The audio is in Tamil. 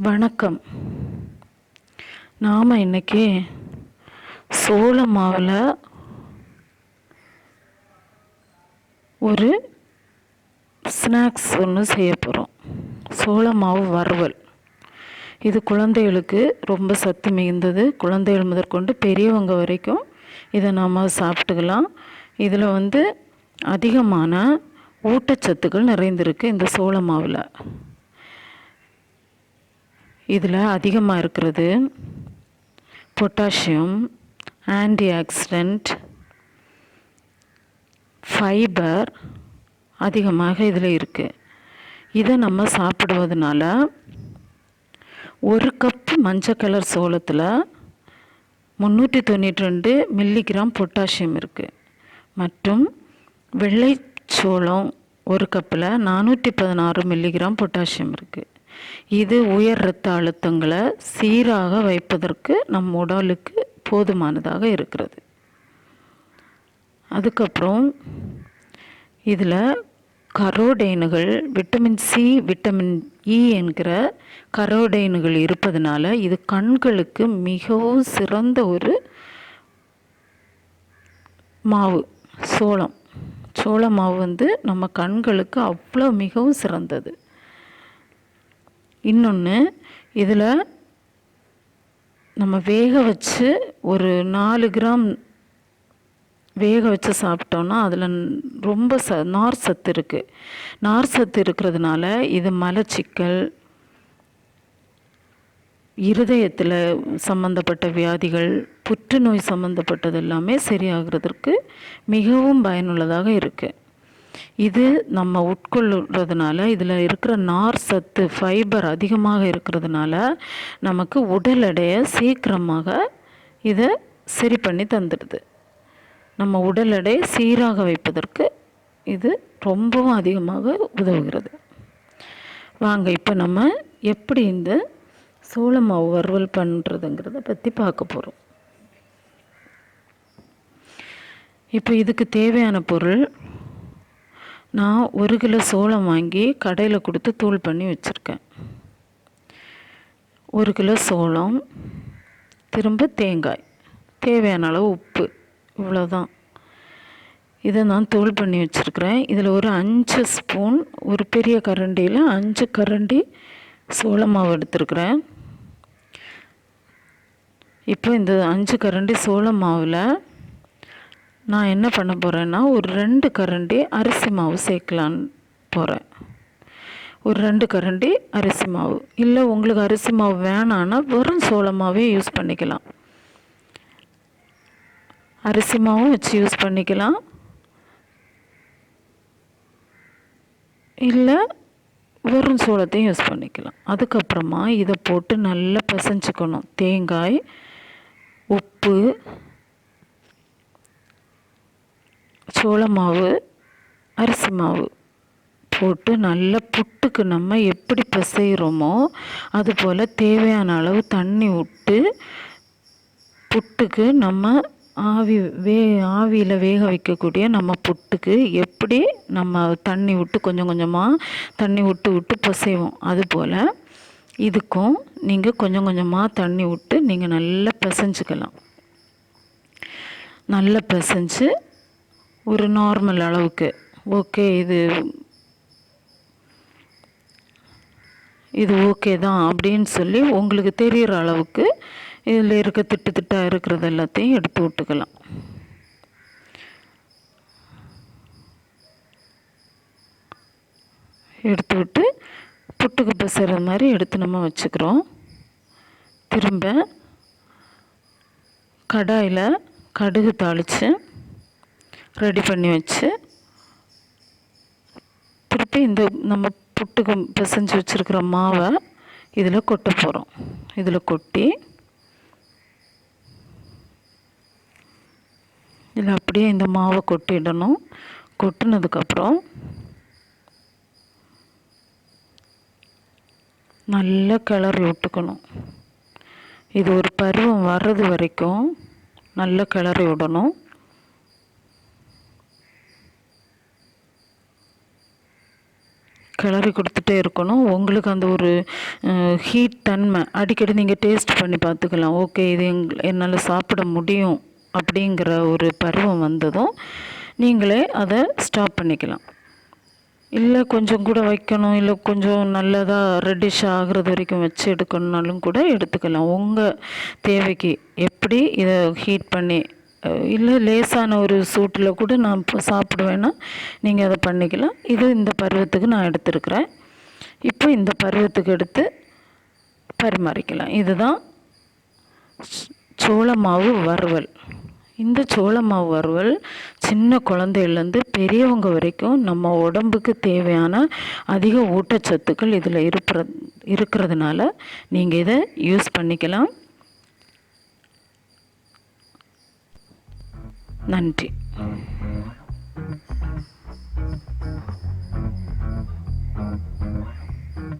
வணக்கம். நாம் இன்றைக்கி சோள மாவில் ஒரு ஸ்நாக்ஸ் ஒன்று செய்ய போகிறோம். சோள மாவு வறுவல். இது குழந்தைகளுக்கு ரொம்ப சத்து மிகுந்தது. குழந்தைகள் முதற்கொண்டு பெரியவங்க வரைக்கும் இதை நாம் சாப்பிட்டுக்கலாம். இதில் அதிகமான ஊட்டச்சத்துக்கள் நிறைந்திருக்கு இந்த சோள மாவில். இதில் அதிகமாக இருக்கிறது பொட்டாசியம், ஆன்டி ஆக்சிடெண்ட், ஃபைபர் அதிகமாக இதில் இருக்குது. இதை நம்ம சாப்பிடுவதனால ஒரு கப்பு மஞ்சள் கலர் சோளத்தில் 392 மில்லிகிராம் பொட்டாசியம் இருக்குது. மற்றும் வெள்ளை சோளம் ஒரு கப்பில் 416 மில்லிகிராம் பொட்டாசியம் இருக்குது. இது உயர் இரத்த அழுத்தங்களை சீராக வைப்பதற்கு நம் உடலுக்கு போதுமானதாக இருக்கிறது. அதுக்கப்புறம் இதில் கரோடைனுகள், விட்டமின் சி, விட்டமின் இ என்கிற கரோடைனுகள் இருப்பதனால இது கண்களுக்கு மிகவும் சிறந்த ஒரு மாவு. சோள மாவு நம்ம கண்களுக்கு அவ்வளோ மிகவும் சிறந்தது. இன்னொன்று, இதில் நம்ம வேக வச்சு ஒரு 4 கிராம் வேக வச்சு சாப்பிட்டோன்னா அதில் ரொம்ப நார் சத்து இருக்குது. நார் சத்து இருக்கிறதுனால இது மலச்சிக்கல், இருதயத்தில் சம்மந்தப்பட்ட வியாதிகள், புற்றுநோய் சம்மந்தப்பட்டது எல்லாமே சரியாகிறதுக்கு மிகவும் பயனுள்ளதாக இருக்குது. இது நம்ம உட்கொள்கிறதுனால இதில் இருக்கிற நார் சத்து, ஃபைபர் அதிகமாக இருக்கிறதுனால நமக்கு உடல் எடையை சீக்கிரமாக இதை சரி பண்ணி தந்துடுது. நம்ம உடல் எடையை சீராக வைப்பதற்கு இது ரொம்பவும் அதிகமாக உதவுகிறது. வாங்க இப்போ நம்ம எப்படி இந்த சோள மாவு வறுவல் பண்ணுறதுங்கிறத பற்றி பார்க்க போகிறோம். இப்போ இதுக்கு தேவையான பொருள், நான் 1 கிலோ சோளம் வாங்கி கடையில் கொடுத்து தூள் பண்ணி வச்சுருக்கேன். 1 கிலோ சோளம், திரும்ப தேங்காய், தேவையான அளவு உப்பு, இவ்வளோதான். இதை நான் தூள் பண்ணி வச்சுருக்கிறேன். இதில் ஒரு 5 ஸ்பூன், ஒரு பெரிய கரண்டியில் 5 கரண்டி சோள மாவு எடுத்துருக்கிறேன். இப்போ இந்த 5 கரண்டி சோள மாவில் நான் என்ன பண்ண போகிறேன்னா ஒரு 2 கரண்டி அரிசி மாவு சேர்க்கலான்னு போகிறேன். ஒரு 2 கரண்டி அரிசி மாவு. இல்லை உங்களுக்கு அரிசி மாவு வேணான்னா வெறும் சோள மாவே யூஸ் பண்ணிக்கலாம். அரிசி மாவும் வச்சு யூஸ் பண்ணிக்கலாம், இல்லை வெறும் சோளத்தையும் யூஸ் பண்ணிக்கலாம். அதுக்கப்புறமா இதை போட்டு நல்லா பிசைஞ்சுக்கணும். தேங்காய், உப்பு, சோள மாவு, அரிசி மாவு போட்டு நல்லா புட்டுக்கு நம்ம எப்படி பிசைகிறோமோ அதுபோல் தேவையான அளவு தண்ணி விட்டு புட்டுக்கு நம்ம ஆவியில் வேக வைக்கக்கூடிய நம்ம புட்டுக்கு எப்படி நம்ம தண்ணி விட்டு கொஞ்சம் கொஞ்சமாக தண்ணி விட்டு பிசைவோம், அதுபோல் இதுக்கும் நீங்கள் கொஞ்சம் கொஞ்சமாக தண்ணி விட்டு நீங்கள் நல்லா பிசைஞ்சுக்கலாம். நல்லா பிசைஞ்சு ஒரு நார்மல் அளவுக்கு, ஓகே இது ஓகே தான் அப்படின்னு சொல்லி உங்களுக்கு தெரிகிற அளவுக்கு இதில் இருக்க திட்டாக இருக்கிறது எல்லாத்தையும் எடுத்து விட்டுக்கலாம். எடுத்து விட்டு புட்டுக்கு பிசைகிற மாதிரி எடுத்து நம்ம வச்சுக்கிறோம். திரும்ப கடாயில் கடுகு தாளித்து ரெடி பண்ணி வச்சு திருப்பி இந்த நம்ம புட்டுக்கு பிசைஞ்சு வச்சுருக்கிற மாவை இதில் கொட்ட போகிறோம். இதில் கொட்டி இதில் அப்படியே இந்த மாவை கொட்டிடணும். கொட்டினதுக்கப்புறம் நல்லா கிளறி விட்டுக்கணும். இது ஒரு பருவம் வர்றது வரைக்கும் நல்லா கிளறி விடணும். கிளறி கொடுத்துட்டே இருக்கணும். உங்களுக்கு அந்த ஒரு ஹீட் தன்மை அடிக்கடி நீங்கள் டேஸ்ட் பண்ணி பார்த்துக்கலாம். ஓகே, இது என்னால் சாப்பிட முடியும் அப்படிங்கிற ஒரு பருவம் வந்ததும் நீங்களே அதை ஸ்டாப் பண்ணிக்கலாம். இல்லை கொஞ்சம் கூட வைக்கணும், இல்லை கொஞ்சம் நல்லதாக ரெட்டிஷ் ஆகிறது வரைக்கும் வச்சு எடுக்கணுன்னாலும் கூட எடுத்துக்கலாம். உங்கள் தேவைக்கு எப்படி இதை ஹீட் பண்ணி, இல்லை லேசான ஒரு சூட்டில் கூட நான் இப்போ சாப்பிடுவேன்னா நீங்கள் அதை பண்ணிக்கலாம். இது இந்த பருவத்துக்கு நான் எடுத்துருக்கிறேன். இப்போ இந்த பருவத்துக்கு எடுத்து பரிமாறிக்கலாம். இதுதான் சோள மாவு வறுவல். இந்த சோள மாவு வறுவல் சின்ன குழந்தையிலேருந்து பெரியவங்க வரைக்கும் நம்ம உடம்புக்கு தேவையான அதிக ஊட்டச்சத்துக்கள் இதில் இருக்கிறதுனால நீங்கள் இதை யூஸ் பண்ணிக்கலாம். நன்றி.